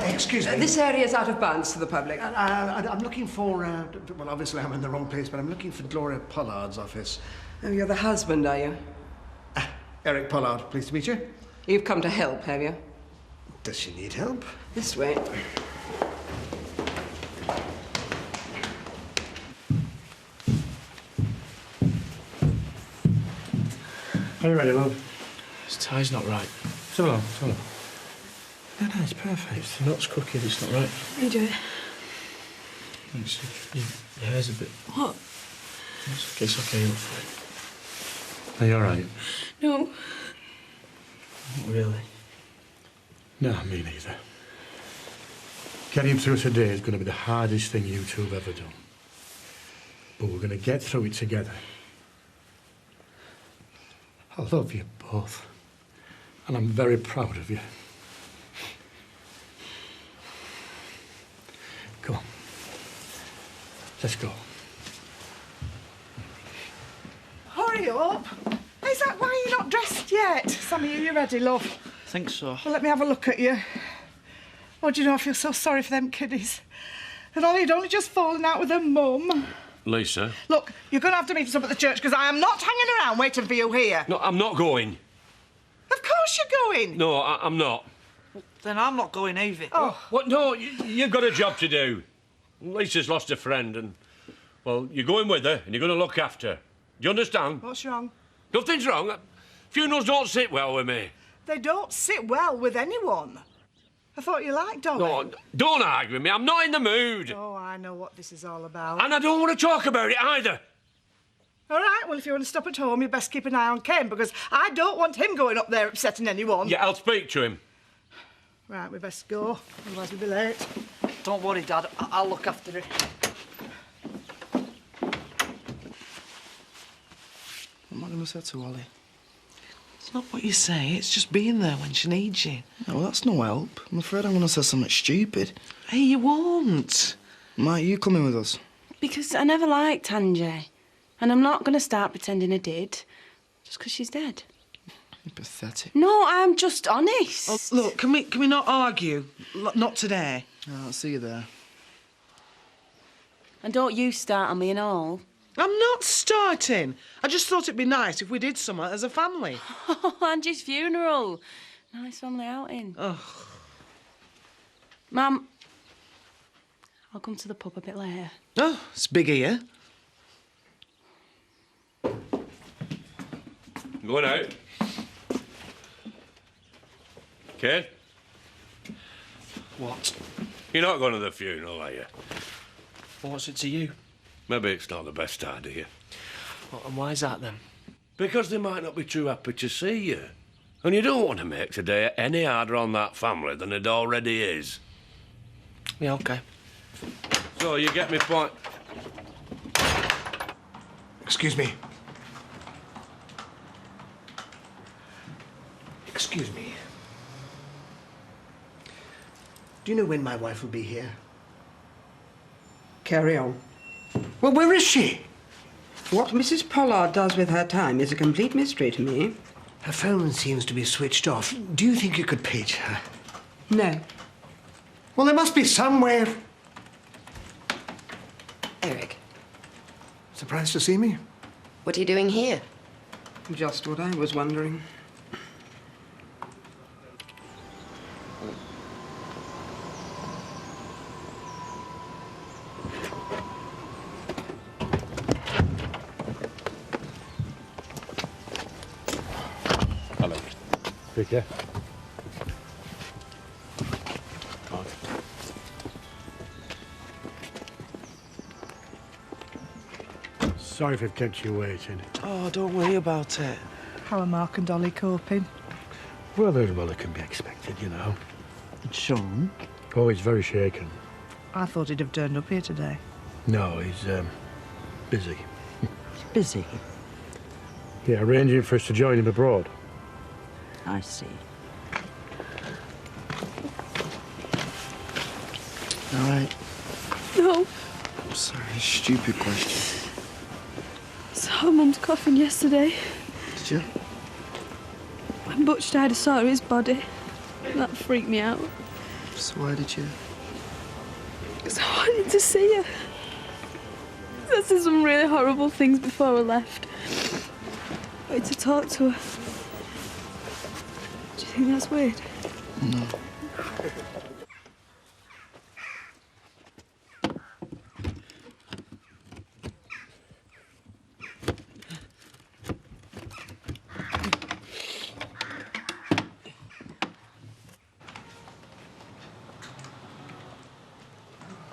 Excuse me. This area is out of bounds to the public. I'm looking for, well, obviously I'm in the wrong place, but I'm looking for Gloria Pollard's office. Oh, you're the husband, are you? Eric Pollard, pleased to meet you. You've come to help, have you? Does she need help? This way. Are you ready, love? This tie's not right. So long, so long. No, it's perfect. It's the nuts crooked, it's not right. You do it. Thanks. Your hair's a bit... What? It's okay, you're fine. Are you all right? No. Not really. No, me neither. Getting through today is going to be the hardest thing you two have ever done. But we're going to get through it together. I love you both. And I'm very proud of you. Come on. Let's go. Hurry up. Is that why you're not dressed yet? Sammy, are you ready, love? I think so. Well, let me have a look at you. Oh, do you know, I feel so sorry for them kiddies. They'd only just fallen out with their mum. Lisa? Look, you're going to have to meet us up at the church because I am not hanging around waiting for you here. No, I'm not going. Of course you're going. No, I'm not. Then I'm not going either. Oh. What? No, you've got a job to do. Lisa's lost a friend and, well, you're going with her and you're going to look after her. Do you understand? What's wrong? Nothing's wrong. Funerals don't sit well with me. They don't sit well with anyone. I thought you liked Dolly. No, don't argue with me. I'm not in the mood. Oh, I know what this is all about. And I don't want to talk about it either. All right, well, if you want to stop at home, you best keep an eye on Ken, because I don't want him going up there upsetting anyone. Yeah, I'll speak to him. Right, we best go, otherwise we'll be late. Don't worry, Dad. I'll look after her. What am I going to say to Ollie? It's not what you say, it's just being there when she needs you. No, well, that's no help. I'm afraid I'm going to say something stupid. Hey, you won't. Mike, you coming with us? Because I never liked Angie. And I'm not going to start pretending I did, just because she's dead. You're pathetic. No, I'm just honest. Oh, look, can we not argue? Not today. Oh, I'll see you there. And don't you start on me and all. I'm not starting. I just thought it'd be nice if we did something as a family. Oh, Angie's funeral. Nice family outing. Ugh. Mum, I'll come to the pub a bit later. Oh, it's big here. Going out. Kate? What? You're not going to the funeral, are you? What's it to you? Maybe it's not the best idea. Well, and why's that then? Because they might not be too happy to see you. And you don't want to make today any harder on that family than it already is. Yeah, OK. So, you get me point? Excuse me. Excuse me. Do you know when my wife will be here? Carry on. Well, where is she? What Mrs. Pollard does with her time is a complete mystery to me. Her phone seems to be switched off. Do you think you could page her? No. Well, there must be somewhere. Eric, Surprised to see me? what are you doing here? Just what I was wondering. Hello. Take care. Sorry if I've kept you waiting. Oh, don't worry about it. How are Mark and Dolly coping? Well, as well it can be expected, you know. And Sean? Oh, he's very shaken. I thought he'd have turned up here today. No, he's, busy. Busy? Yeah, arranging for us to join him abroad. I see. All right. No. I'm sorry, stupid question. Saw Mum's coffin yesterday. Did you? When Butch died, I saw his body. That freaked me out. So why did you? Because I wanted to see her. I said some really horrible things before I left. I wanted to talk to her. Do you think that's weird? No.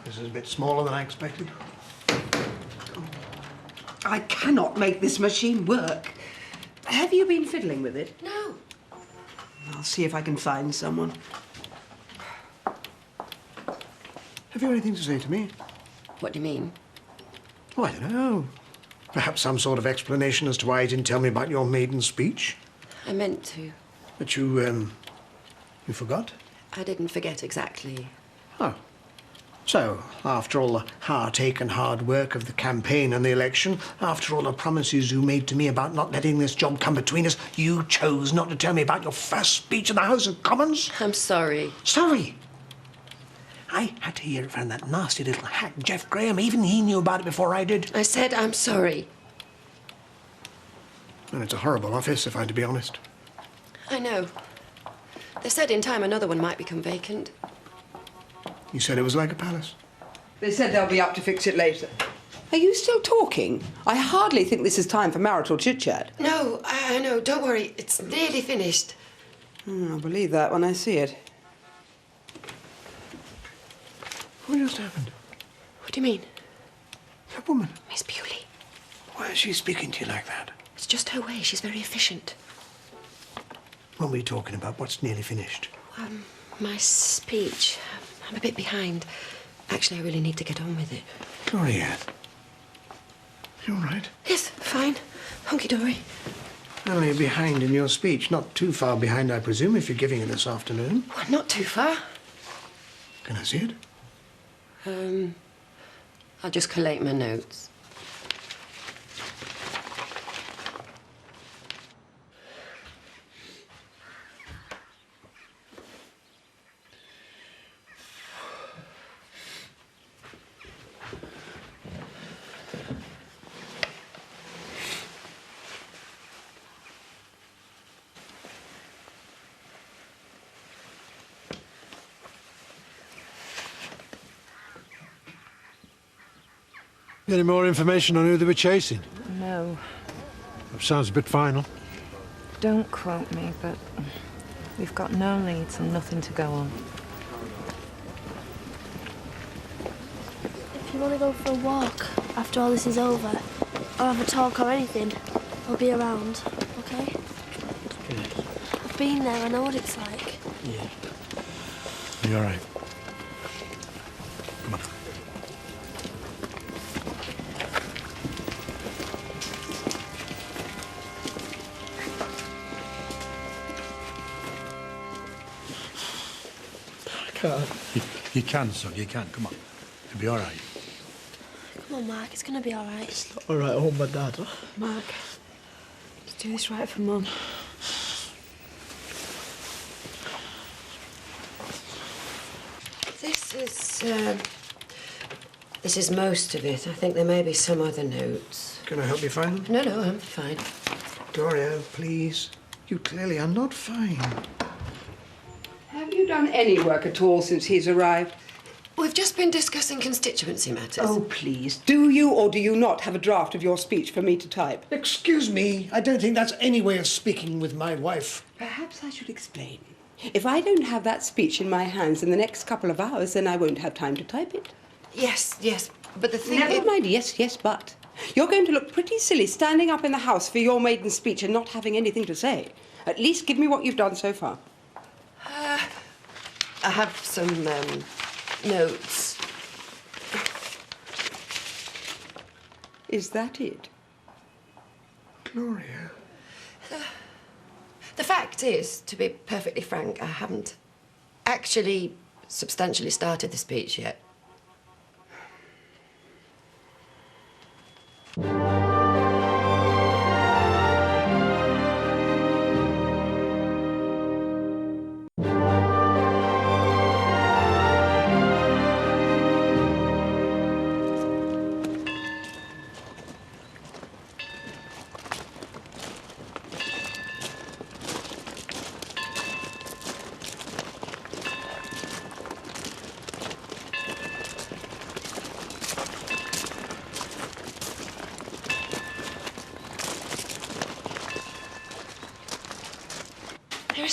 This is a bit smaller than I expected. I cannot make this machine work. Have you been fiddling with it? No. I'll see if I can find someone. Have you anything to say to me? What do you mean? Oh, I don't know. Perhaps some sort of explanation as to why you didn't tell me about your maiden speech. I meant to. But you forgot? I didn't forget exactly. Oh. So, after all the heartache and hard work of the campaign and the election, after all the promises you made to me about not letting this job come between us, you chose not to tell me about your first speech in the House of Commons? I'm sorry. Sorry? I had to hear it from that nasty little hack, Jeff Graham. Even he knew about it before I did. I said I'm sorry. And it's a horrible office, if I'm to be honest. I know. They said in time another one might become vacant. You said it was like a palace. They said they'll be up to fix it later. Are you still talking? I hardly think this is time for marital chit-chat. No, I know. Don't worry. It's nearly finished. I'll believe that when I see it. What just happened? What do you mean? That woman. Miss Bewley. Why is she speaking to you like that? It's just her way. She's very efficient. What were you talking about? What's nearly finished? My speech. I'm a bit behind. Actually, I really need to get on with it. Gloria. You all right? Yes, fine. Hunky-dory. Only behind in your speech. Not too far behind, I presume, if you're giving it this afternoon. Well, not too far. Can I see it? I'll just collate my notes. Any more information on who they were chasing? No, That sounds a bit final. don't quote me, but we've got no leads and nothing to go on. If you want to go for a walk after all this is over, or have a talk or anything, I'll be around, okay? I've been there, I know what it's like. Yeah. You all right? Come on. You can, son, you can. Come on. You'll be all right. Come on, Mark, it's going to be all right. It's not all right at home, my dad. Huh? Mark, let's do this right for Mum. This is most of it. I think there may be some other notes. Can I help you find them? No, I'm fine. Gloria, please. You clearly are not fine. Have you done any work at all since he's arrived? We've just been discussing constituency matters. Oh, please. Do you or do you not have a draft of your speech for me to type? Excuse me. I don't think that's any way of speaking with my wife. Perhaps I should explain. If I don't have that speech in my hands in the next couple of hours, then I won't have time to type it. Yes, but the thing Never mind, yes, but. You're going to look pretty silly standing up in the House for your maiden speech and not having anything to say. At least give me what you've done so far. I have some, notes. Is that it? Gloria. The fact is, to be perfectly frank, I haven't actually substantially started the speech yet.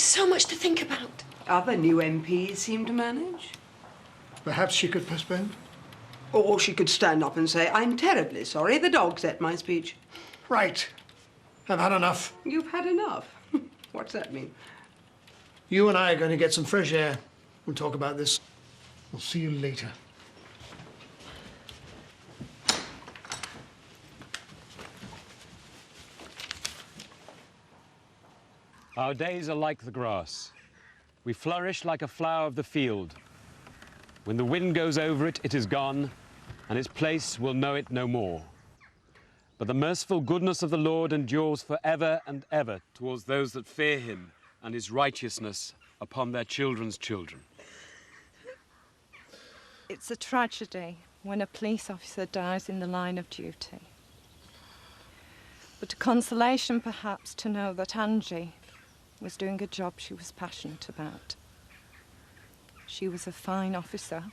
so much to think about. Other new MPs seem to manage. Perhaps she could postpone? Or she could stand up and say, I'm terribly sorry, the dog set my speech. Right. I've had enough. You've had enough? What's that mean? You and I are going to get some fresh air. We'll talk about this. We'll see you later. Our days are like the grass. We flourish like a flower of the field. When the wind goes over it, it is gone, and its place will know it no more. But the merciful goodness of the Lord endures forever and ever towards those that fear him, and his righteousness upon their children's children. It's a tragedy when a police officer dies in the line of duty. But a consolation perhaps to know that Angie was doing a job she was passionate about. She was a fine officer,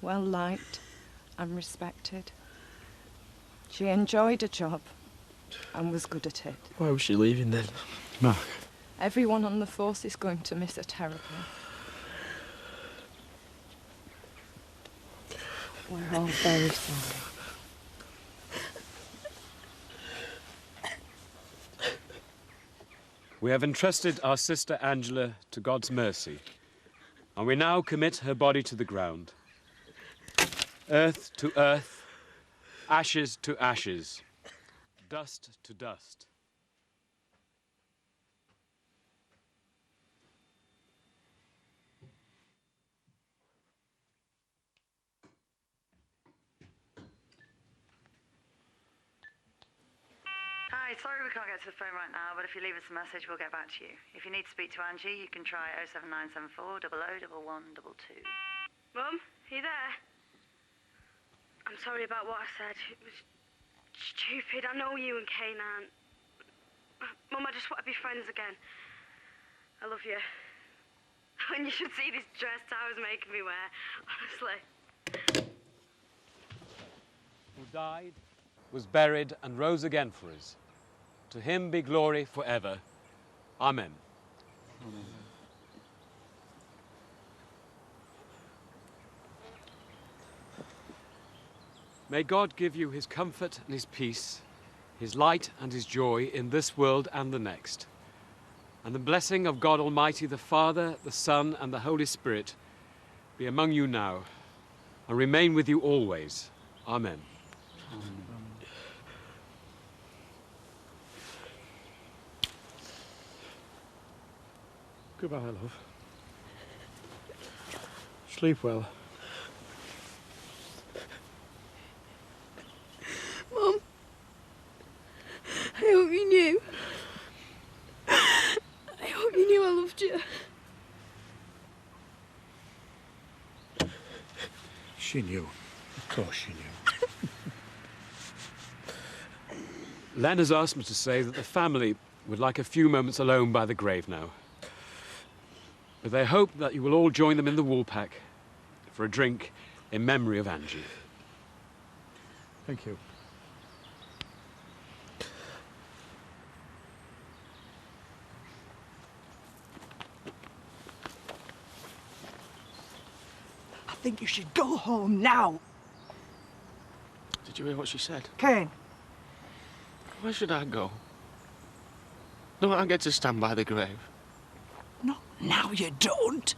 well liked and respected. She enjoyed a job and was good at it. Why was she leaving then? Mark. Everyone on the force is going to miss her terribly. We're all very sorry. We have entrusted our sister Angela to God's mercy, and we now commit her body to the ground. Earth to earth, ashes to ashes, dust to dust. Hi, sorry we can't get to the phone right now, but if you leave us a message, we'll get back to you. If you need to speak to Angie, you can try 07974 00 1122. Mum, are you there? I'm sorry about what I said. It was stupid. I know you and Kane aren't. Mum, I just want to be friends again. I love you. And you should see this dress I was making me wear, honestly. Who died, was buried, and rose again for us. To him be glory forever. Amen. Amen. May God give you his comfort and his peace, his light and his joy in this world and the next. And the blessing of God Almighty, the Father, the Son, and the Holy Spirit be among you now and remain with you always. Amen. Amen. Goodbye, love. Sleep well. Mum, I hope you knew. I hope you knew I loved you. She knew. Of course she knew. Len has asked me to say that the family would like a few moments alone by the grave now. But they hope that you will all join them in the Woolpack for a drink in memory of Angie. Thank you. I think you should go home now. Did you hear what she said? Kane. Where should I go? Don't I get to stand by the grave? No, now you don't.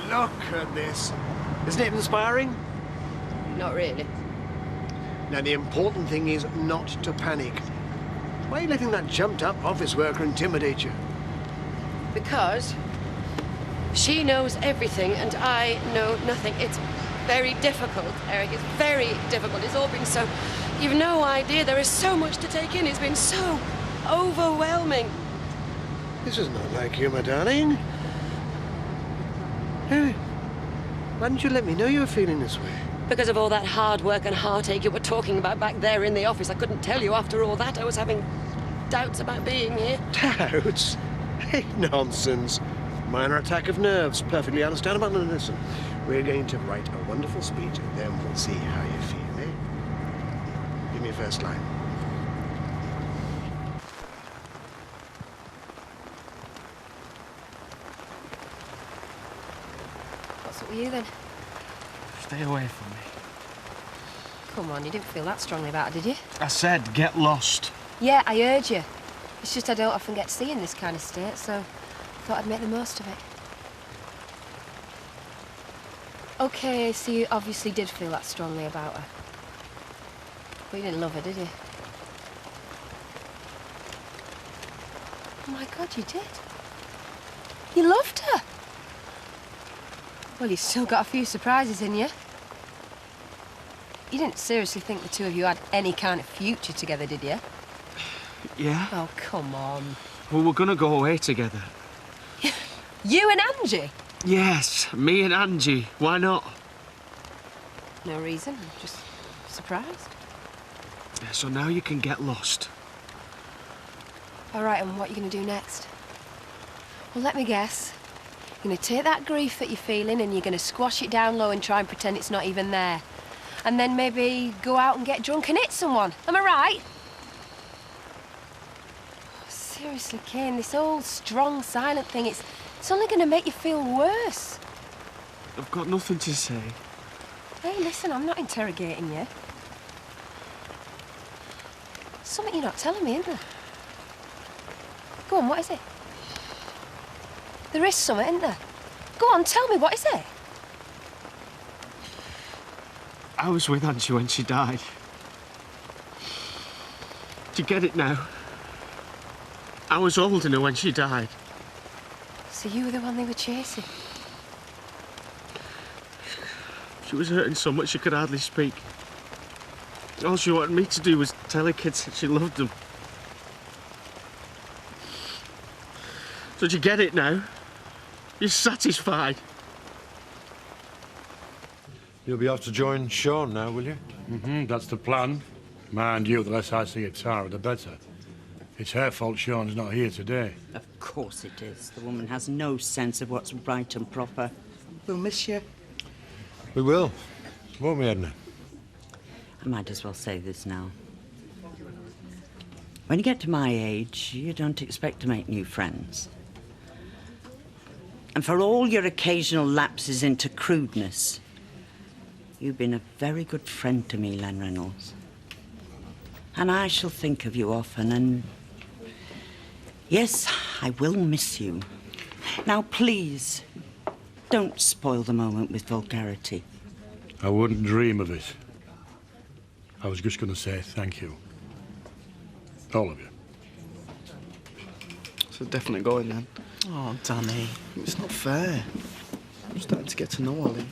Look at this. Isn't it inspiring? Not really. Now, the important thing is not to panic. Why are you letting that jumped-up office worker intimidate you? Because she knows everything and I know nothing. It's very difficult, Eric. It's very difficult. It's all been so... You've no idea. There is so much to take in. It's been so overwhelming. This is not like you, my darling. Hey, why didn't you let me know you were feeling this way? Because of all that hard work and heartache you were talking about back there in the office. I couldn't tell you after all that. I was having doubts about being here. Doubts? Hey, nonsense. Minor attack of nerves. Perfectly understandable. Now listen, we're going to write a wonderful speech and then we'll see how you feel, eh? Give me your first line. What's up with you then? Stay away from me. Come on, you didn't feel that strongly about it, did you? I said, get lost. Yeah, I heard you. It's just I don't often get to see you in this kind of state, so I thought I'd make the most of it. OK, so you obviously did feel that strongly about her. But you didn't love her, did you? Oh my God, you did. You loved her. Well, you still got a few surprises in you. You didn't seriously think the two of you had any kind of future together, did you? Yeah? Oh, come on. Well, we're gonna go away together. You and Angie? Yes, me and Angie. Why not? No reason. I'm just surprised. Yeah, so now you can get lost. All right, and what are you going to do next? Well, let me guess. You're going to take that grief that you're feeling and you're going to squash it down low and try and pretend it's not even there. And then maybe go out and get drunk and hit someone. Am I right? Seriously, Kane, this old strong, silent thing, it's only going to make you feel worse. I've got nothing to say. Hey, listen, I'm not interrogating you. Something you're not telling me, isn't there? Go on, what is it? There is something, isn't there? Go on, tell me, what is it? I was with Angie when she died. Do you get it now? I was holding her when she died. So you were the one they were chasing? She was hurting so much she could hardly speak. All she wanted me to do was tell her kids that she loved them. So do you get it now? You're satisfied? You'll be off to join Sean now, will you? That's the plan. Mind you, the less I see of Tara, the better. It's her fault Sean's not here today. Of course it is. The woman has no sense of what's right and proper. We'll miss you. We will, won't we, Edna? I might as well say this now. When you get to my age, you don't expect to make new friends. And for all your occasional lapses into crudeness, you've been a very good friend to me, Len Reynolds. And I shall think of you often, and yes, I will miss you. Now, please, don't spoil the moment with vulgarity. I wouldn't dream of it. I was just going to say thank you. All of you. So definitely going then. Oh, Danny, it's not fair. I'm starting to get to know Ollie.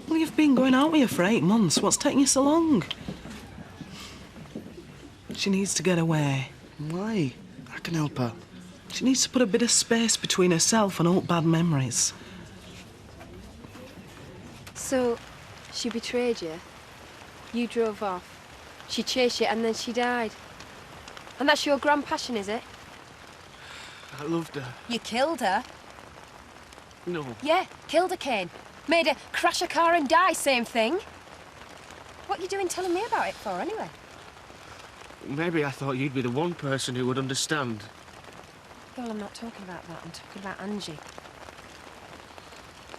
Well, you've been going out with her for 8 months. What's taking you so long? She needs to get away. Why? I can help her. She needs to put a bit of space between herself and all bad memories. So, she betrayed you. You drove off. She chased you and then she died. And that's your grand passion, is it? I loved her. You killed her? No. Yeah, killed her, Kane. Made her crash a car and die, same thing. What are you doing telling me about it for, anyway? Maybe I thought you'd be the one person who would understand. Well, I'm not talking about that. I'm talking about Angie.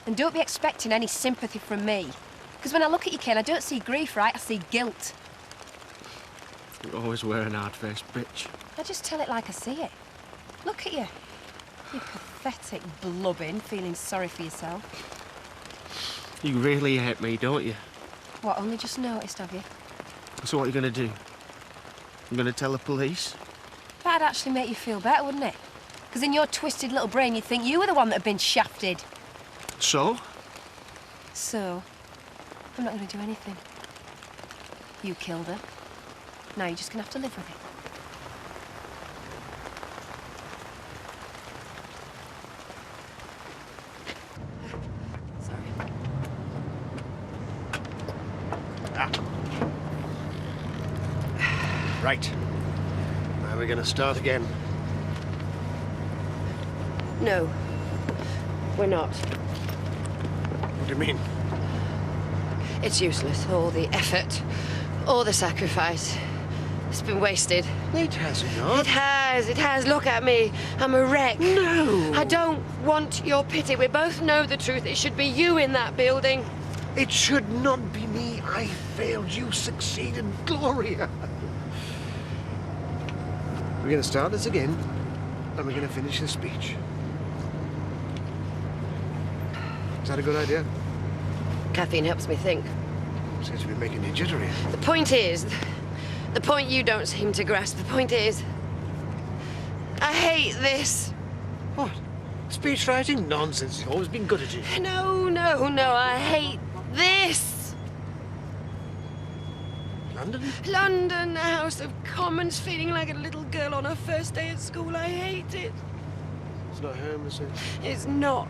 And don't be expecting any sympathy from me. Because when I look at you, Kane, I don't see grief, right? I see guilt. You always wear an hard-faced bitch. I just tell it like I see it. Look at you. You pathetic blubbing, feeling sorry for yourself. You really hate me, don't you? What, only just noticed, have you? So what are you going to do? I'm going to tell the police? That'd actually make you feel better, wouldn't it? Because in your twisted little brain, you'd think you were the one that had been shafted. So? So, I'm not going to do anything. You killed her. Now you're just going to have to live with it. Right. Now we're going to start again. No, we're not. What do you mean? It's useless. All the effort, all the sacrifice. It's been wasted. It has not. It has. Look at me. I'm a wreck. No. I don't want your pity. We both know the truth. It should be you in that building. It should not be me. I failed. You succeeded, Gloria. We're going to start this again, and we're going to finish the speech. Is that a good idea? Caffeine helps me think. Seems to be making you jittery. The point you don't seem to grasp, the point is, I hate this. What? Speech writing? Nonsense. You've always been good at it. No, I hate this. London? London, a House of Commons, feeling like a little girl on her first day at school. I hate it. It's not home, is it? It's not.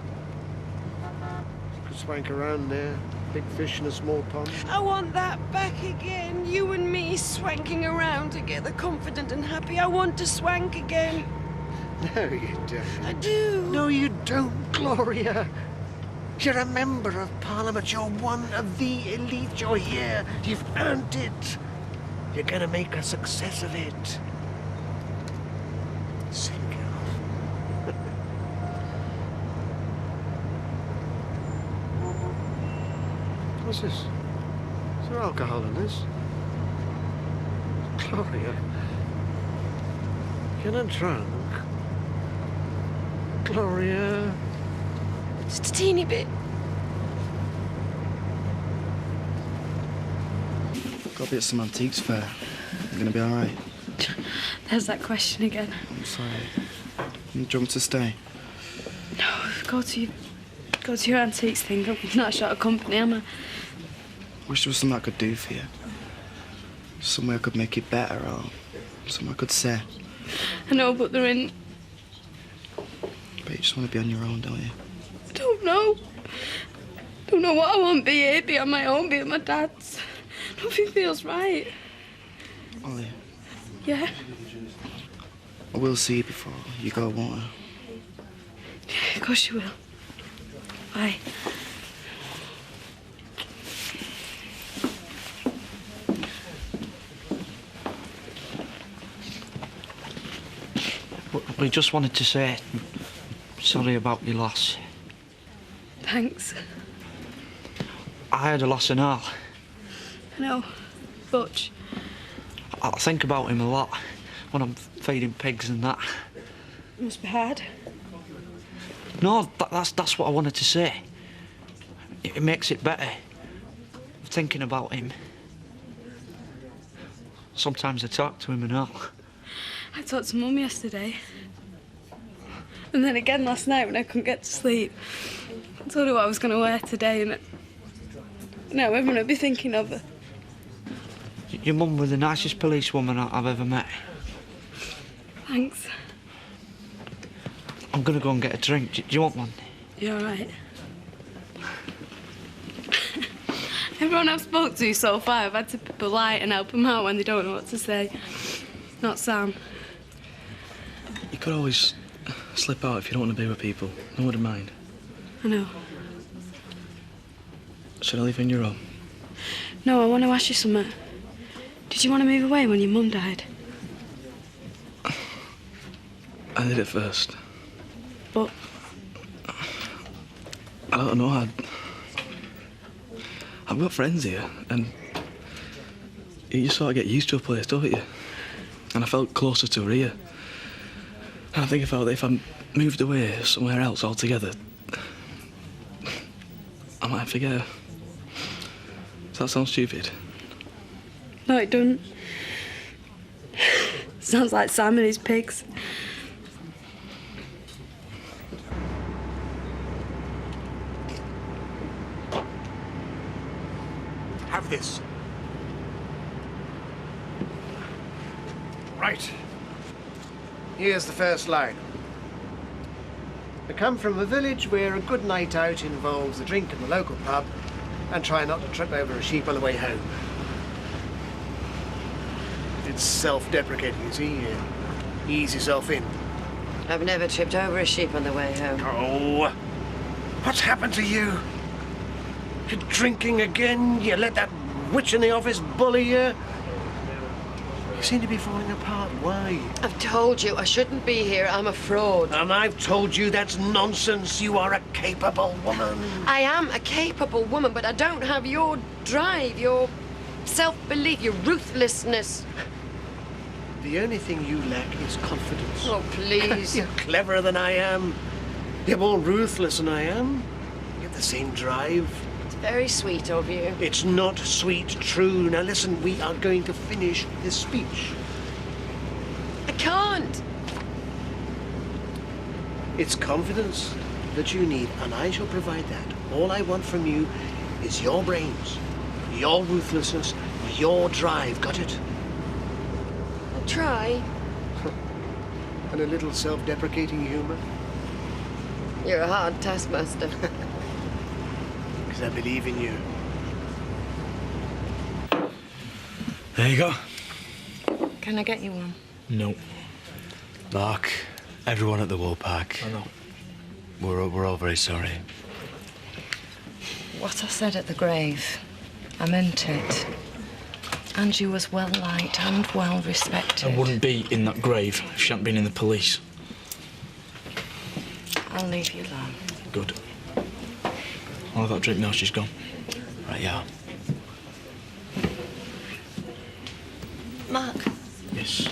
You could swank around there. Big fish in a small pond. I want that back again. You and me swanking around together, confident and happy. I want to swank again. No, you don't. I do. No, you don't, Gloria. You're a member of Parliament. You're one of the elite. You're here. You've earned it. You're going to make a success of it. Silly girl. What's this? Is there alcohol in this? Gloria. You're not drunk. Gloria. Just a teeny bit. Got to be at some antiques fair. You're gonna be all right. There's that question again. I'm sorry. Do you want me to stay? No, go to your antiques thing. I'm not short of company, am I? Wish there was something I could do for you. Somewhere I could make it better, or something I could say. I know, but they're in. But you just want to be on your own, don't you? I don't know. Don't know what I want. Be here, be on my own, be at my dad's. Nothing feels right. Ollie. Yeah? I will see you before you go, won't I? Of course you will. Bye. We just wanted to say sorry about your loss. Thanks. I had a loss and all. I know. Butch. I think about him a lot when I'm feeding pigs and that. It must be hard. No, that's what I wanted to say. It makes it better. Thinking about him. Sometimes I talk to him and all. I talked to Mum yesterday. And then again last night when I couldn't get to sleep. I told her what I was going to wear today and now everyone will be thinking of her. Your mum was the nicest policewoman I've ever met. Thanks. I'm going to go and get a drink. Do you want one? You're all right. Everyone I've spoke to so far, I've had to be polite and help them out when they don't know what to say. Not Sam. You could always slip out if you don't want to be with people. No one would mind. I know. Should I leave you in your room? No, I want to ask you something. Did you want to move away when your mum died? I did it first. But I don't know. I've got friends here, and you just sort of get used to a place, don't you? And I felt closer to her here. And I think I felt that if I moved away somewhere else altogether, I might forget her. Does that sound stupid? no, it doesn't. Sounds like Sam and his pigs. Have this. Right. Here's the first line. I come from a village where a good night out involves a drink in the local pub and try not to trip over a sheep on the way home. If you'd self-deprecating, is he? Ease yourself in. I've never tripped over a sheep on the way home. Oh, what's happened to you? You're drinking again? You let that witch in the office bully you? You seem to be falling apart. Why? I've told you I shouldn't be here. I'm a fraud. And I've told you that's nonsense. You are a capable woman. I am a capable woman, but I don't have your drive, your self-belief, your ruthlessness. The only thing you lack is confidence. Oh, please. You're cleverer than I am. You're more ruthless than I am. You have the same drive. It's very sweet of you. It's not sweet, true. Now listen, we are going to finish this speech. I can't. It's confidence that you need, and I shall provide that. All I want from you is your brains, your ruthlessness, your drive. Got it? I'll try. And a little self-deprecating humour. You're a hard taskmaster. Because I believe in you. There you go. Can I get you one? No. Mark, everyone at the Wool Pack. I know. We're all very sorry. What I said at the grave, I meant it. Angie was well liked and well respected. I wouldn't be in that grave if she hadn't been in the police. I'll leave you alone. Good. I'll have that drink now she's gone. Right, yeah. Mark, Yes.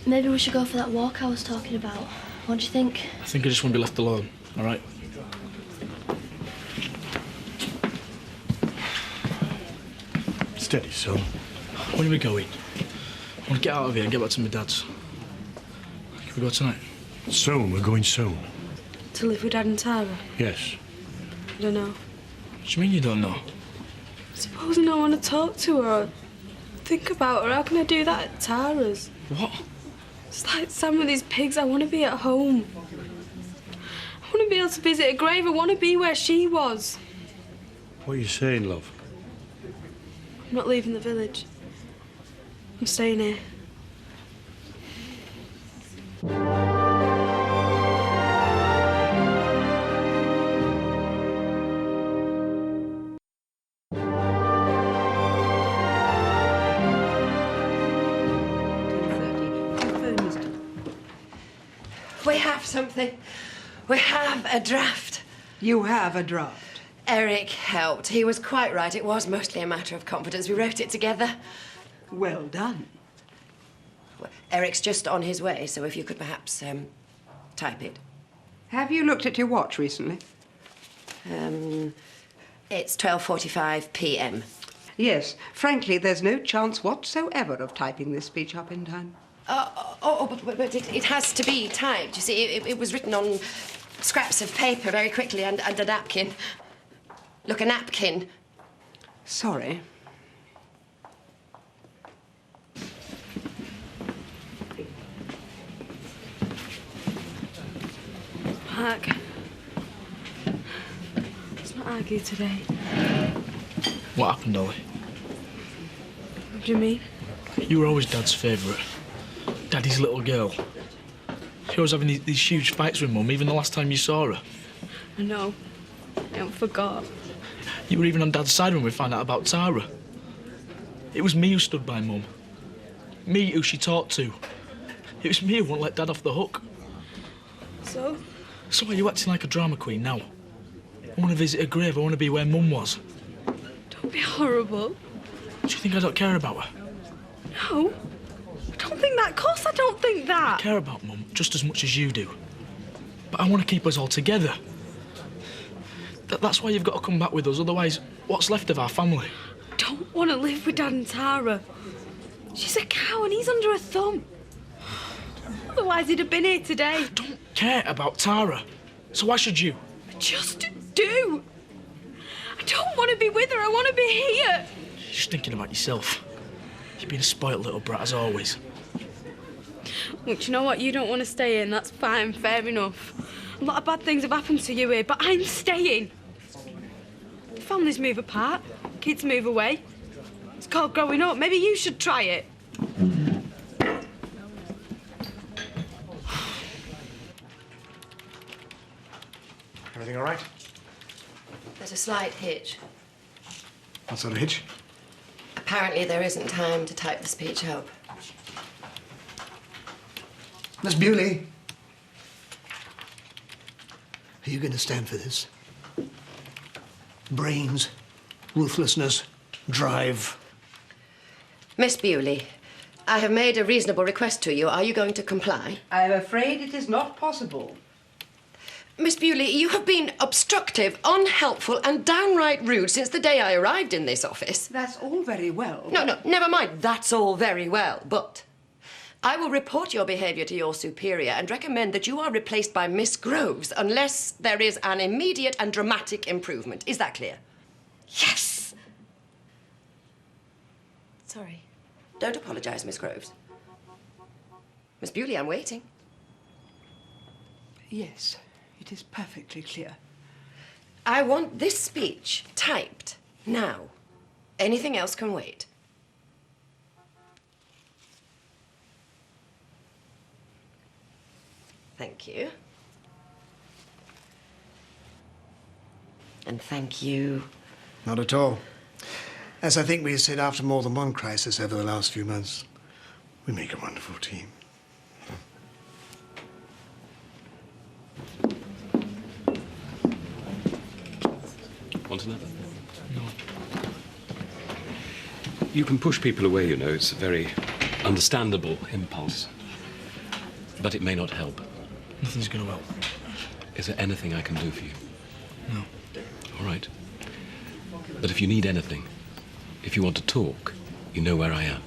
maybe we should go for that walk I was talking about. What do you think? I think I just want to be left alone, all right? Steady, son. When are we going? I want to get out of here and get back to my dad's. Can we go tonight? Soon, we're going soon. To live with Dad and Tara? Yes. I don't know. What do you mean you don't know? Supposing I want to talk to her or think about her, how can I do that at Tara's? What? It's like Sam with his pigs. I want to be at home. I want to be able to visit a grave. I want to be where she was. What are you saying, love? I'm not leaving the village. I'm staying here. We have something. We have a draft. You have a draft? Eric helped. He was quite right. It was mostly a matter of confidence. We wrote it together. Well done. Well, Eric's just on his way, so if you could perhaps type it. Have you looked at your watch recently? It's 12:45 p.m. Yes. Frankly, there's no chance whatsoever of typing this speech up in time. But it has to be typed. You see, it was written on scraps of paper very quickly and a napkin. Look, a napkin. Sorry. Mark, let's not argue today. What happened, Ollie? What do you mean? You were always Dad's favourite. Daddy's little girl. She was having these huge fights with Mum, even the last time you saw her. I know. I haven't forgot. You were even on Dad's side when we found out about Tara. It was me who stood by Mum. Me who she talked to. It was me who wouldn't let Dad off the hook. So? So are you acting like a drama queen now? I want to visit her grave. I want to be where Mum was. Don't be horrible. Do you think I don't care about her? No. I don't think that. Of course I don't think that. I care about Mum just as much as you do. But I want to keep us all together. That's why you've got to come back with us, otherwise, what's left of our family? I don't want to live with Dad and Tara. She's a cow and he's under her thumb. Otherwise he'd have been here today. I don't care about Tara. So why should you? I just do. I don't want to be with her. I want to be here. You're just thinking about yourself. You've been a spoilt little brat, as always. Look, you know what? You don't want to stay in. That's fine. Fair enough. A lot of bad things have happened to you here, but I'm staying. Families move apart. Kids move away. It's called growing up. Maybe you should try it. Everything all right? There's a slight hitch. What sort of hitch? Apparently there isn't time to type the speech up. Miss Bewley. Are you going to stand for this? Brains, ruthlessness, drive. Miss Bewley, I have made a reasonable request to you. Are you going to comply? I am afraid it is not possible. Miss Bewley, you have been obstructive, unhelpful, and downright rude since the day I arrived in this office. That's all very well. No, never mind. That's all very well. But I will report your behaviour to your superior and recommend that you are replaced by Miss Groves unless there is an immediate and dramatic improvement. Is that clear? Yes! Sorry. Don't apologise, Miss Groves. Miss Bewley, I'm waiting. Yes, it is perfectly clear. I want this speech typed now. Anything else can wait. Thank you. And thank you. Not at all. As I think we said after more than one crisis over the last few months, we make a wonderful team. Want another? No. You can push people away, you know. It's a very understandable impulse. But it may not help. Nothing's going to help. Is there anything I can do for you? No. All right. But if you need anything, if you want to talk, you know where I am.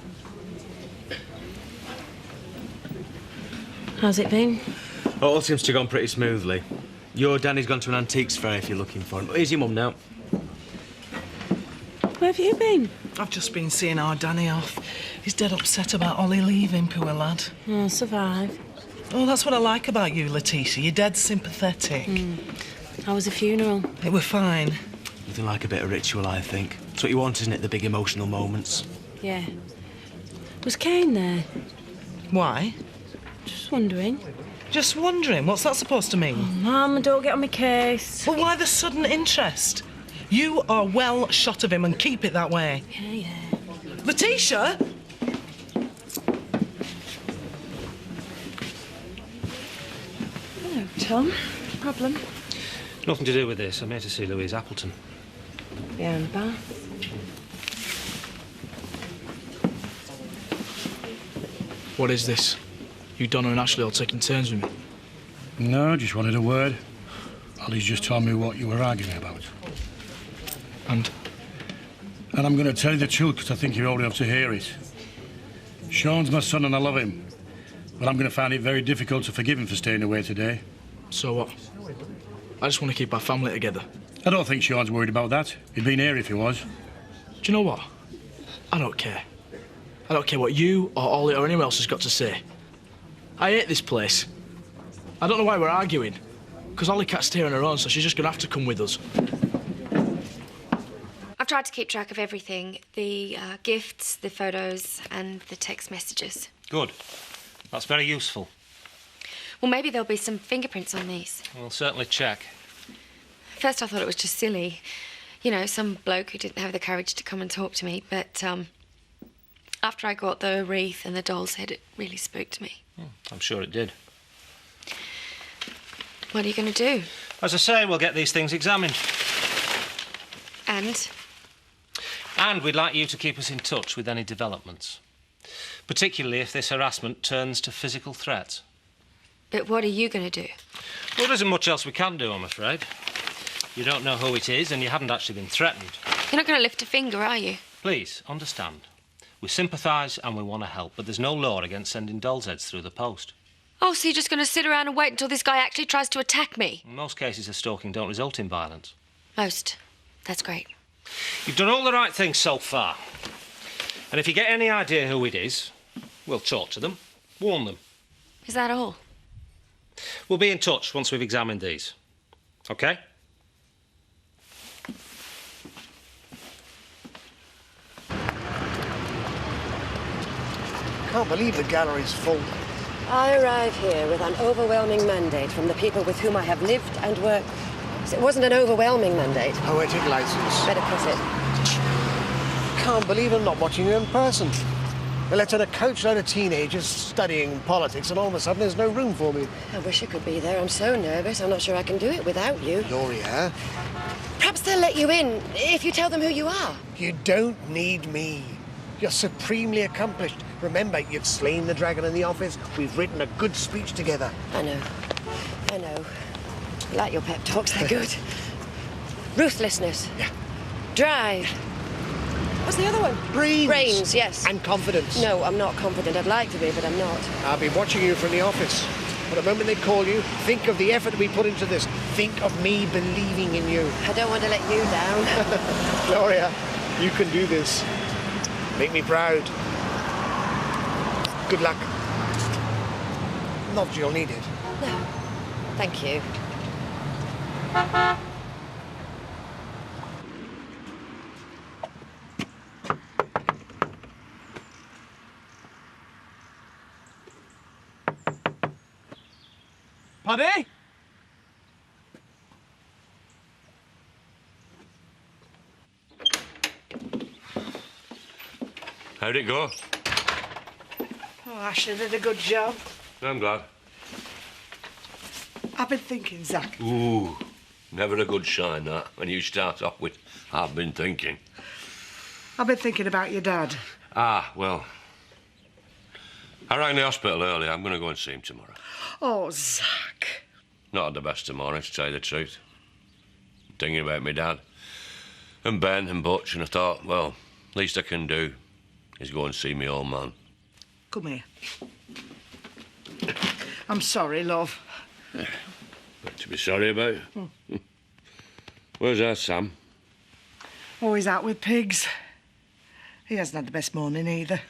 How's it been? All seems to have gone pretty smoothly. Your Danny's gone to an antiques fair if you're looking for him. Here's your mum now. Where have you been? I've just been seeing our Danny off. He's dead upset about Ollie leaving, poor lad. I'll survive. Oh, that's what I like about you, Letitia. You're dead sympathetic. How was the funeral? It were fine. Nothing like a bit of ritual, I think. It's what you want, isn't it? The big emotional moments. Yeah. Was Kane there? Why? Just wondering. Just wondering? What's that supposed to mean? Oh, Mum, don't get on my case. Well, why the sudden interest? You are well shot of him and keep it that way. Yeah. Letitia! Hello, Tom. Problem? Nothing to do with this. I'm here to see Louise Appleton. Behind the bar. What is this? You, Donna and Ashley all taking turns with me? No, just wanted a word. Ollie's just told me what you were arguing about. And I'm going to tell you the truth because I think you're old enough to hear it. Sean's my son and I love him. But I'm going to find it very difficult to forgive him for staying away today. So what? I just want to keep our family together. I don't think Sean's worried about that. He'd been here if he was. Do you know what? I don't care. I don't care what you or Ollie or anyone else has got to say. I hate this place. I don't know why we're arguing. Because Ollie can't stay on her own, so she's just going to have to come with us. I've tried to keep track of everything. The gifts, the photos, and the text messages. Good. That's very useful. Well, maybe there'll be some fingerprints on these. We'll certainly check. First, I thought it was just silly. You know, some bloke who didn't have the courage to come and talk to me. But after I got the wreath and the doll's head, it really spooked me. I'm sure it did. What are you going to do? As I say, we'll get these things examined. And? And we'd like you to keep us in touch with any developments. Particularly if this harassment turns to physical threats. But what are you going to do? Well, there isn't much else we can do, I'm afraid. You don't know who it is, and you haven't actually been threatened. You're not going to lift a finger, are you? Please, understand. We sympathise and we want to help, but there's no law against sending dolls' heads through the post. Oh, so you're just going to sit around and wait until this guy actually tries to attack me? In most cases of stalking don't result in violence. Most. That's great. You've done all the right things so far. And if you get any idea who it is, we'll talk to them, warn them. Is that all? We'll be in touch once we've examined these. OK? Can't believe the gallery's full. I arrive here with an overwhelming mandate from the people with whom I have lived and worked So it wasn't an overwhelming mandate. Poetic license. Better put it. Can't believe I'm not watching you in person. They let in a coachload of teenagers studying politics, and all of a sudden there's no room for me. I wish I could be there. I'm so nervous. I'm not sure I can do it without you. You're here. Perhaps they'll let you in if you tell them who you are. You don't need me. You're supremely accomplished. Remember, you've slain the dragon in the office. We've written a good speech together. I know. I know. I like your pep talks. They're good. Ruthlessness. Yeah. Drive. What's the other one? Brains. Brains, yes. And confidence. No, I'm not confident. I'd like to be, but I'm not. I'll be watching you from the office. But the moment they call you, think of the effort we put into this. Think of me believing in you. I don't want to let you down. Gloria, you can do this. Make me proud. Good luck. Not that you'll need it. No. Thank you. Paddy? How'd it go? Oh, Ashley did a good job. I'm glad. I've been thinking, Zach. Ooh, never a good sign, that, when you start off with, I've been thinking. I've been thinking about your dad. Ah, well, I rang the hospital earlier. I'm going to go and see him tomorrow. Oh, Zach. Not at the best of mornings, to tell you the truth. Thinking about my dad and Ben and Butch, and I thought, well, least I can do is go and see my old man. Come here. I'm sorry, love. What to be sorry about? Where's our Sam? Oh, he's out with pigs. He hasn't had the best morning either.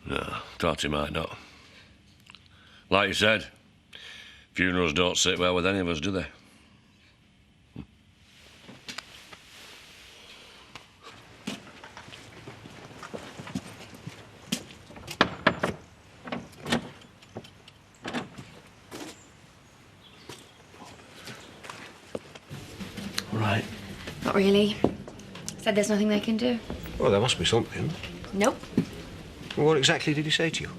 No, thought he might not. Like you said, funerals don't sit well with any of us, do they? Right. Not really. Said there's nothing they can do. Well, there must be something. Nope. Well, what exactly did he say to you?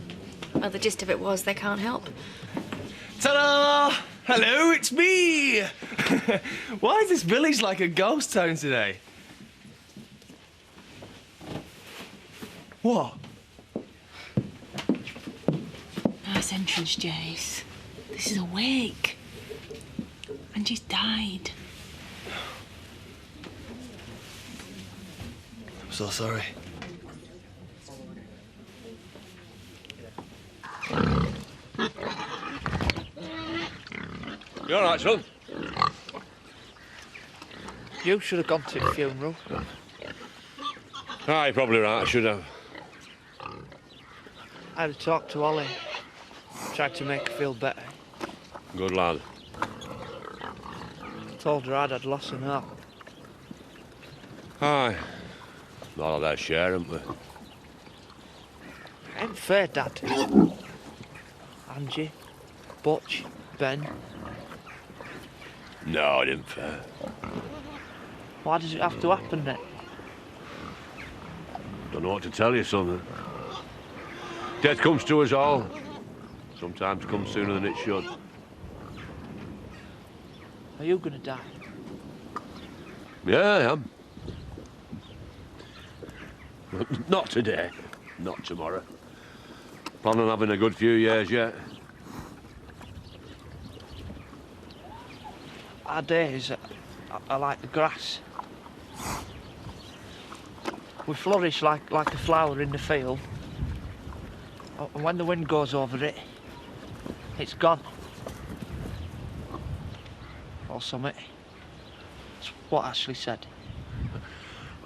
Well, the gist of it was they can't help. Ta-da! Hello, it's me! Why is this village like a ghost town today? What? Nice entrance, Jace. This is a wake. And she's died. I'm so sorry. You all right, son? You should have gone to the funeral. Ah, you're probably right, I should have. I had a talk to Ollie. Tried to make her feel better. Good lad. Told her I'd lost her heart. Aye. All of that share, haven't we? Ain't fair, Dad. Angie, Butch, Ben. No, it isn't fair. Why does it have to happen then? Don't know what to tell you, son. Death comes to us all. Sometimes comes sooner than it should. Are you gonna die? Yeah, I am. Not today. Not tomorrow. Plan on having a good few years yet. Our days are like the grass. We flourish like a flower in the field. And when the wind goes over it, it's gone. Or something. That's what Ashley said.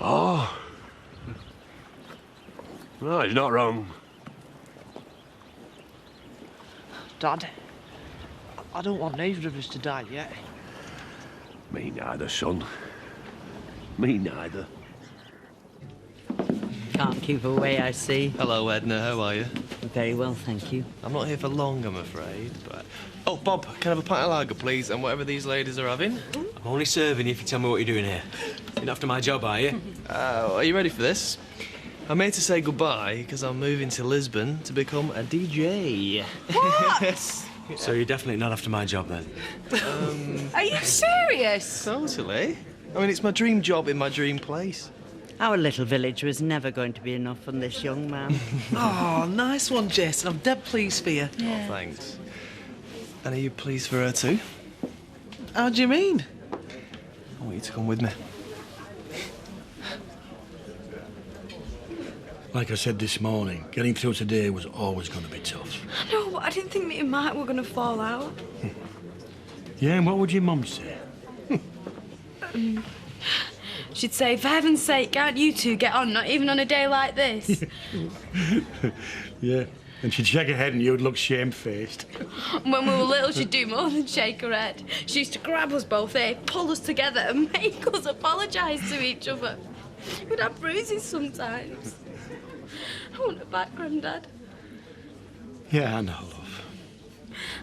Oh. No, he's not wrong. Dad, I don't want neither of us to die yet. Me neither, son. Me neither. can't keep away, I see. Hello, Edna. How are you? Very well, thank you. I'm not here for long, I'm afraid, but... Oh, Bob, can I have a pint of lager, please, and whatever these ladies are having? I'm only serving you if you tell me what you're doing here. You're not after my job, are you? Are you ready for this? I'm here to say goodbye because I'm moving to Lisbon to become a DJ. What? So you're definitely not after my job, then? Are you serious? Totally. I mean, it's my dream job in my dream place. Our little village was never going to be enough on this young man. Oh, nice one, Jason. I'm dead pleased for you. Oh, thanks. And are you pleased for her too? How do you mean? I want you to come with me. Like I said this morning, getting through today was always going to be tough. I know, but I didn't think me and Mike were going to fall out. Yeah, and what would your mum say? She'd say, for heaven's sake, can't you two get on, not even on a day like this? Yeah, and she'd shake her head and you'd look shamefaced. When we were little, she'd do more than shake her head. She used to grab us both here, pull us together and make us apologise to each other. We'd have bruises sometimes. I want her back, Grandad. Yeah, I know, love.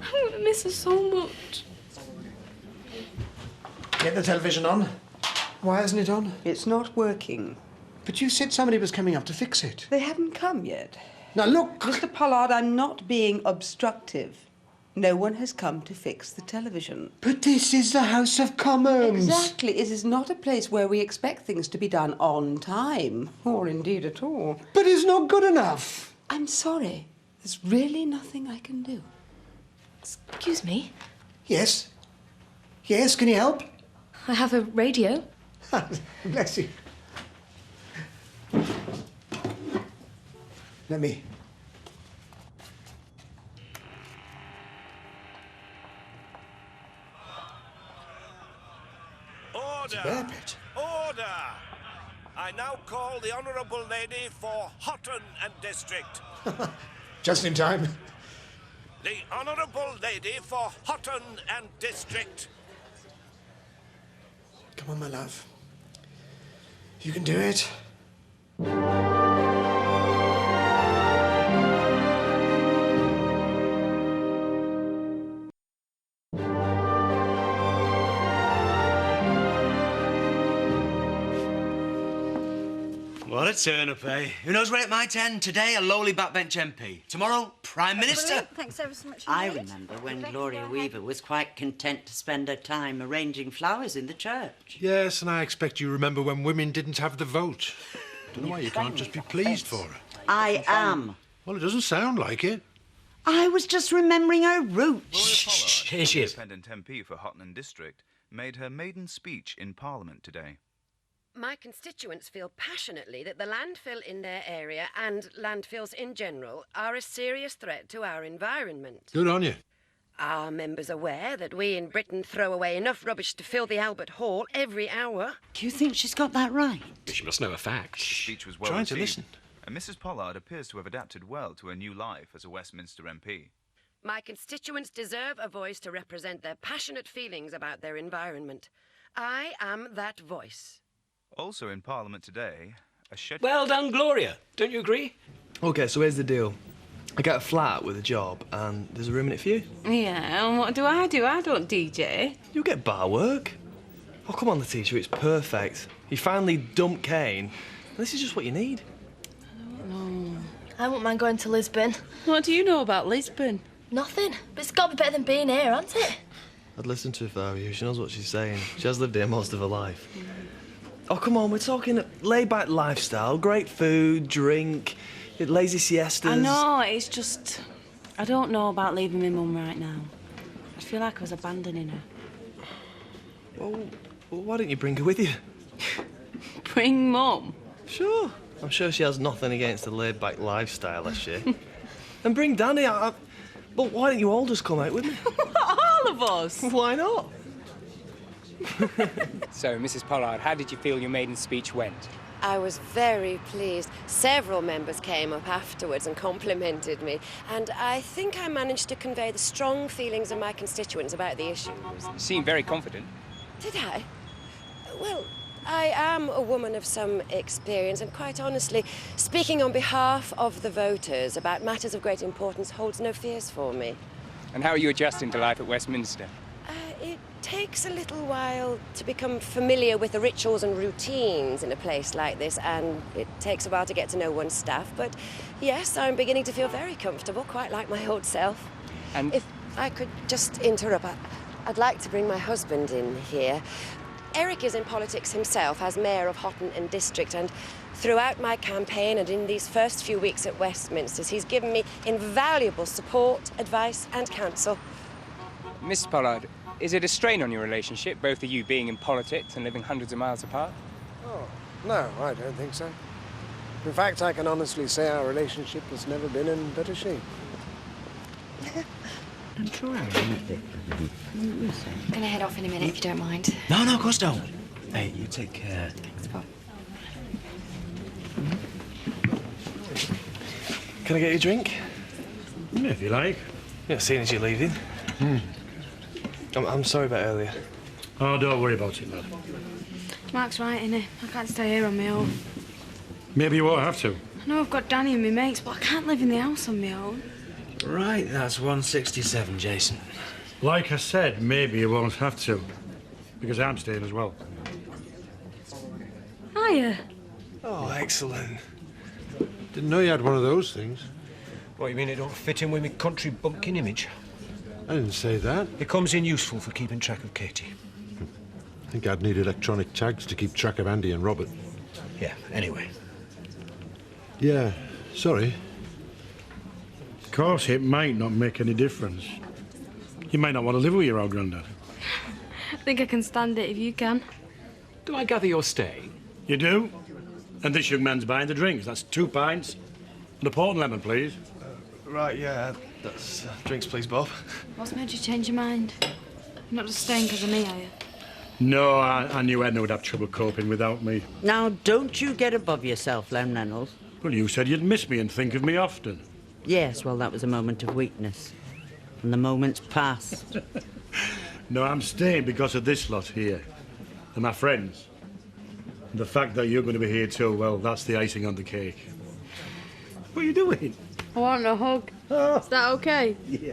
I want to miss her so much. Get the television on. Why isn't it on? It's not working. But you said somebody was coming up to fix it. They haven't come yet. Now, look... Mr. Pollard, I'm not being obstructive. No one has come to fix the television. But this is the House of Commons. Exactly. It is not a place where we expect things to be done on time, or indeed at all. But it's not good enough. I'm sorry. There's really nothing I can do. Excuse me? Yes? Yes, can you help? I have a radio. Bless you. Let me... Order! Order! I now call the Honourable Lady for Houghton and District. Just in time. The Honourable Lady for Houghton and District. Come on, my love. You can do it. What a turn-up, eh? Who knows where it might end? Today, a lowly backbench MP. Tomorrow, Prime Minister. Brilliant. Thanks ever so much. I remember when Gloria Weaver was quite content to spend her time arranging flowers in the church. Yes, and I expect you remember when women didn't have the vote. Don't know why you can't just be pleased for her. I am. Well, it doesn't sound like it. I was just remembering her roots. Shh, here she is. Independent MP for Houghton District made her maiden speech in Parliament today. My constituents feel passionately that the landfill in their area and landfills in general are a serious threat to our environment. Good on you. Are members aware that we in Britain throw away enough rubbish to fill the Albert Hall every hour? Do you think she's got that right? She must know a fact. The speech was well Trying to received, listen. and Mrs. Pollard appears to have adapted well to her new life as a Westminster MP. My constituents deserve a voice to represent their passionate feelings about their environment. I am that voice. Also in Parliament today, a schedule... Well done, Gloria. Don't you agree? OK, so here's the deal. I get a flat with a job, and there's a room in it for you. Yeah, and what do? I don't DJ. You'll get bar work. Oh, come on, Letitia, it's perfect. You finally dumped Kane. This is just what you need. No. I wouldn't mind going to Lisbon. What do you know about Lisbon? Nothing. But it's got to be better than being here, hasn't it? I'd listen to her if I were you. She knows what she's saying. She has lived here most of her life. Oh, come on, we're talking laid-back lifestyle, great food, drink, lazy siestas. I know, it's just... I don't know about leaving my mum right now. I feel like I was abandoning her. Well, why don't you bring her with you? Bring Mum? Sure. I'm sure she has nothing against the laid-back lifestyle, has she? And bring Danny. But why don't you all just come out with me? All of us? Why not? So, Mrs. Pollard, how did you feel your maiden speech went? I was very pleased. Several members came up afterwards and complimented me, and I think I managed to convey the strong feelings of my constituents about the issues. You seem very confident. Did I? Well, I am a woman of some experience, and quite honestly, speaking on behalf of the voters about matters of great importance holds no fears for me. And how are you adjusting to life at Westminster? It takes a little while to become familiar with the rituals and routines in a place like this, and it takes a while to get to know one's staff. But yes, I'm beginning to feel very comfortable, quite like my old self. And if I could just interrupt, I'd like to bring my husband in here. Eric is in politics himself as mayor of Houghton and District, and throughout my campaign and in these first few weeks at Westminster, he's given me invaluable support, advice and counsel. Miss Pollard, is it a strain on your relationship, both of you being in politics and living hundreds of miles apart? Oh, no, I don't think so. In fact, I can honestly say our relationship has never been in better shape. I'm sure I need it. I'm gonna head off in a minute if you don't mind. No, of course don't. Hey, you take care. Thanks, Bob. Can I get you a drink? Yeah, if you like. Yeah, seeing as you're leaving. I'm sorry about earlier. Oh, don't worry about it, lad. Mark's right, innit? I can't stay here on my own. Maybe you won't have to. I know I've got Danny and my mates, but I can't live in the house on my own. Right, that's 167, Jason. Like I said, maybe you won't have to. Because I'm staying as well. Hiya. Oh, excellent. Didn't know you had one of those things. What, you mean it don't fit in with my country bumpkin image? I didn't say that. It comes in useful for keeping track of Katie. I think I'd need electronic tags to keep track of Andy and Robert. Yeah, anyway. Yeah, sorry. Of course, it might not make any difference. You might not want to live with your old granddad. I think I can stand it if you can. Do I gather you're staying? You do? And this young man's buying the drinks. That's 2 pints. And a port and lemon, please. Right, yeah. That's drinks, please, Bob. What's made you change your mind? You're not just staying because of me, are you? No, I knew Edna would have trouble coping without me. Now, don't you get above yourself, Lem Reynolds. Well, you said you'd miss me and think of me often. Yes, well, that was a moment of weakness. And the moment's passed. No, I'm staying because of this lot here. They're my friends. And the fact that you're going to be here too, well, that's the icing on the cake. What are you doing? I want a hug. Oh. Is that okay? Yeah.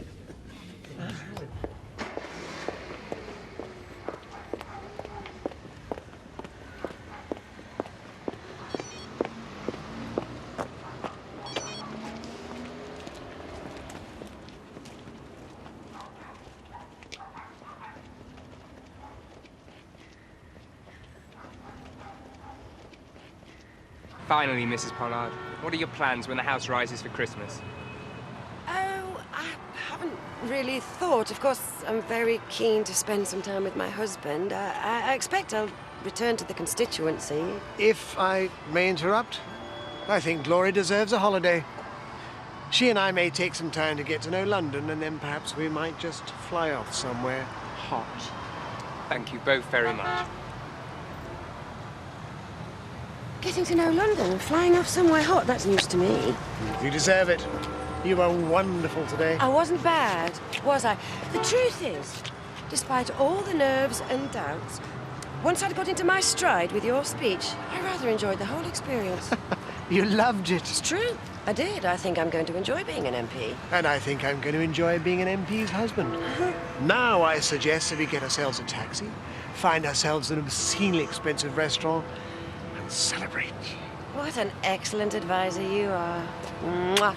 Finally, Mrs. Pollard, what are your plans when the house rises for Christmas? Oh, I haven't really thought. Of course, I'm very keen to spend some time with my husband. I expect I'll return to the constituency. If I may interrupt, I think Glory deserves a holiday. She and I may take some time to get to know London, and then perhaps we might just fly off somewhere hot. Thank you both very much. Getting to know London and flying off somewhere hot, that's news to me. You deserve it. You were wonderful today. I wasn't bad, was I? The truth is, despite all the nerves and doubts, once I'd got into my stride with your speech, I rather enjoyed the whole experience. You loved it. It's true. I did. I think I'm going to enjoy being an MP. And I think I'm going to enjoy being an MP's husband. Now I suggest that we get ourselves a taxi, find ourselves an obscenely expensive restaurant, and celebrate. What an excellent advisor you are. Mwah.